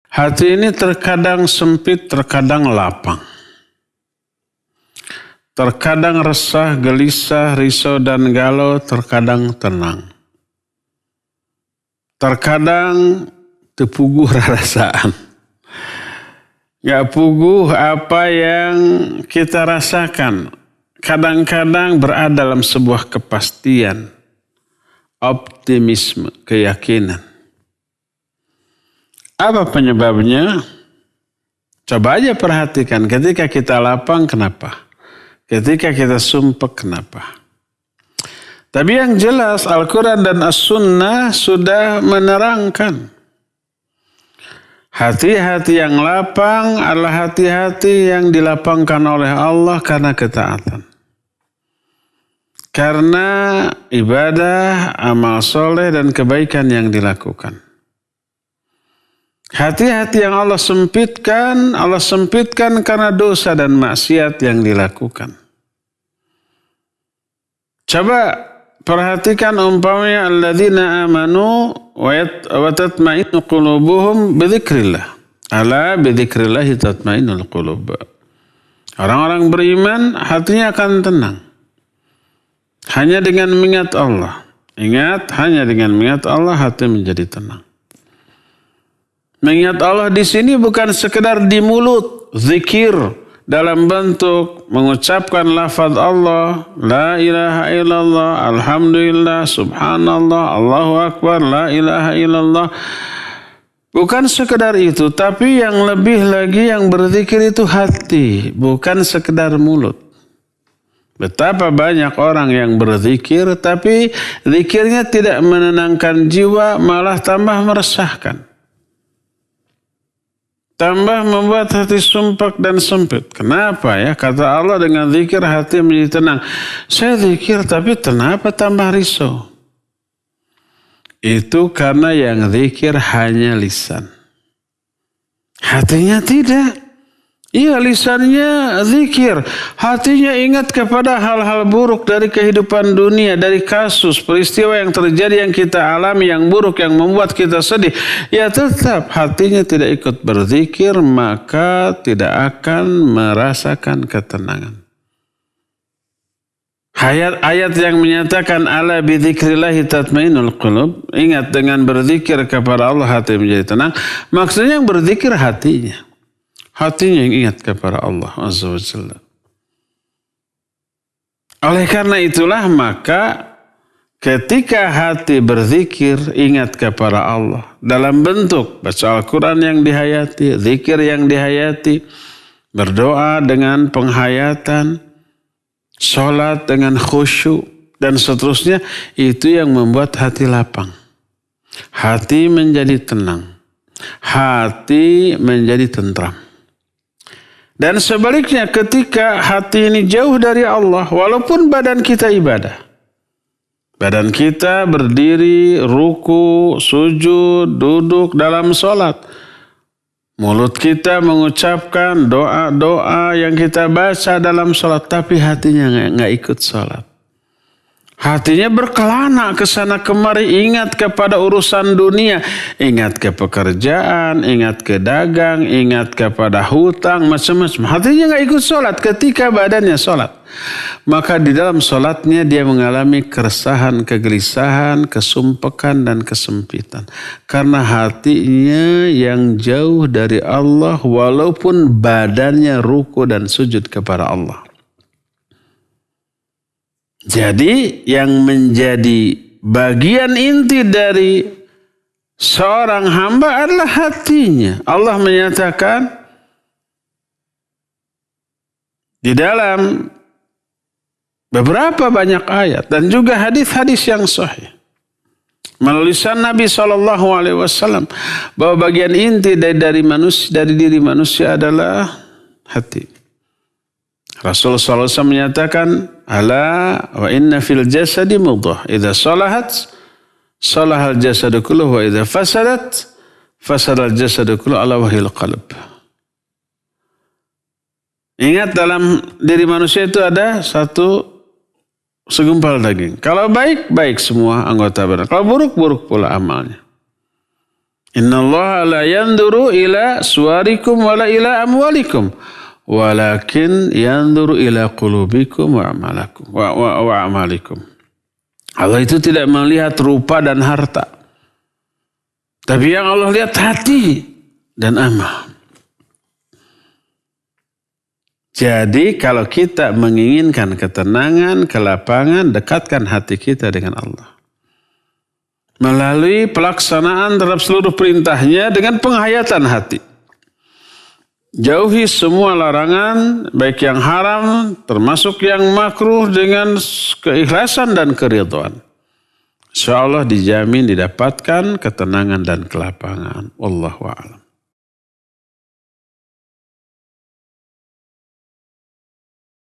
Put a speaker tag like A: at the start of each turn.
A: Hati ini terkadang sempit, terkadang lapang. Terkadang resah, gelisah, risau dan galau, terkadang tenang. Terkadang tepuguh rasaan. Gak puguh apa yang kita rasakan. Kadang-kadang berada dalam sebuah kepastian, optimisme, keyakinan. Apa penyebabnya? Coba aja perhatikan, ketika kita lapang kenapa? Ketika kita sumpek kenapa? Tapi yang jelas Al-Quran dan As-Sunnah sudah menerangkan. Hati-hati yang lapang adalah hati-hati yang dilapangkan oleh Allah karena ketaatan. Karena ibadah, amal soleh dan kebaikan yang dilakukan. Hati-hati yang Allah sempitkan karena dosa dan maksiat yang dilakukan. Coba perhatikan umpamanya alladzina amanu wa tatma'innu qulubuhum bidzikrillah. Ala bidzikrillah tatma'innul qulub. Orang-orang beriman hatinya akan tenang. Hanya dengan mengingat Allah. Ingat, hanya dengan mengingat Allah hati menjadi tenang. Mengingat Allah di sini bukan sekedar di mulut, zikir dalam bentuk mengucapkan lafaz Allah, la ilaha illallah, alhamdulillah, subhanallah, Allahu akbar, la ilaha illallah. Bukan sekedar itu, tapi yang lebih lagi yang berzikir itu hati, bukan sekedar mulut. Betapa banyak orang yang berzikir, tapi zikirnya tidak menenangkan jiwa, malah tambah meresahkan. Tambah membuat hati sumpek dan sempit. Kenapa ya? Kata Allah dengan zikir hati menjadi tenang. Saya zikir tapi kenapa tambah risau? Itu karena yang zikir hanya lisan. Hatinya tidak. Iya, lisannya zikir. Hatinya ingat kepada hal-hal buruk dari kehidupan dunia. Dari kasus, peristiwa yang terjadi yang kita alami, yang buruk, yang membuat kita sedih. Ya tetap hatinya tidak ikut berzikir, maka tidak akan merasakan ketenangan. Ayat yang menyatakan ala bidzikrillahi tatmainnul qulub. Ingat, dengan berzikir kepada Allah hati menjadi tenang. Maksudnya yang berzikir hatinya. Hatinya yang ingat kepada Allah Azza wa Jalla. Oleh karena itulah maka ketika hati berzikir ingat kepada Allah. Dalam bentuk baca Al-Quran yang dihayati, zikir yang dihayati, berdoa dengan penghayatan, sholat dengan khusyuk, dan seterusnya. Itu yang membuat hati lapang. Hati menjadi tenang. Hati menjadi tentram. Dan sebaliknya ketika hati ini jauh dari Allah, walaupun badan kita ibadah. Badan kita berdiri, ruku, sujud, duduk dalam sholat. Mulut kita mengucapkan doa-doa yang kita baca dalam sholat. Tapi hatinya nggak ikut sholat. Hatinya berkelana ke sana kemari, ingat kepada urusan dunia, ingat ke pekerjaan, ingat ke dagang, ingat kepada hutang, macam-macam. Hatinya nggak ikut sholat ketika badannya sholat. Maka di dalam sholatnya dia mengalami keresahan, kegelisahan, kesumpekan dan kesempitan. Karena hatinya yang jauh dari Allah walaupun badannya ruku dan sujud kepada Allah. Jadi yang menjadi bagian inti dari seorang hamba adalah hatinya. Allah menyatakan di dalam beberapa banyak ayat dan juga hadis-hadis yang sahih melalui lisan Nabi SAW bahwa bagian inti dari diri manusia adalah hati. Rasulullah SAW menyatakan, ala wa inna fil jasadi mudghah, idza salahat salahal jasadu kulluhu wa idza fasadat fasadal jasadu kulluhu, ala wahil qalb. Ingat, dalam diri manusia itu ada satu segumpal daging. Kalau baik, baik semua anggota badan. Kalau buruk, buruk pula amalnya. Innallaha la yanzuru ila suwarikum wala ila amwalikum, walakin yanzuru ila qulubikum wa amalikum. Allah itu tidak melihat rupa dan harta, tapi yang Allah lihat hati dan amal. Jadi kalau kita menginginkan ketenangan, kelapangan, dekatkan hati kita dengan Allah. Melalui pelaksanaan terhadap seluruh perintahnya dengan penghayatan hati. Jauhi semua larangan, baik yang haram, termasuk yang makruh dengan keikhlasan dan keridhaan. InsyaAllah dijamin didapatkan ketenangan dan kelapangan. Wallahu a'lam.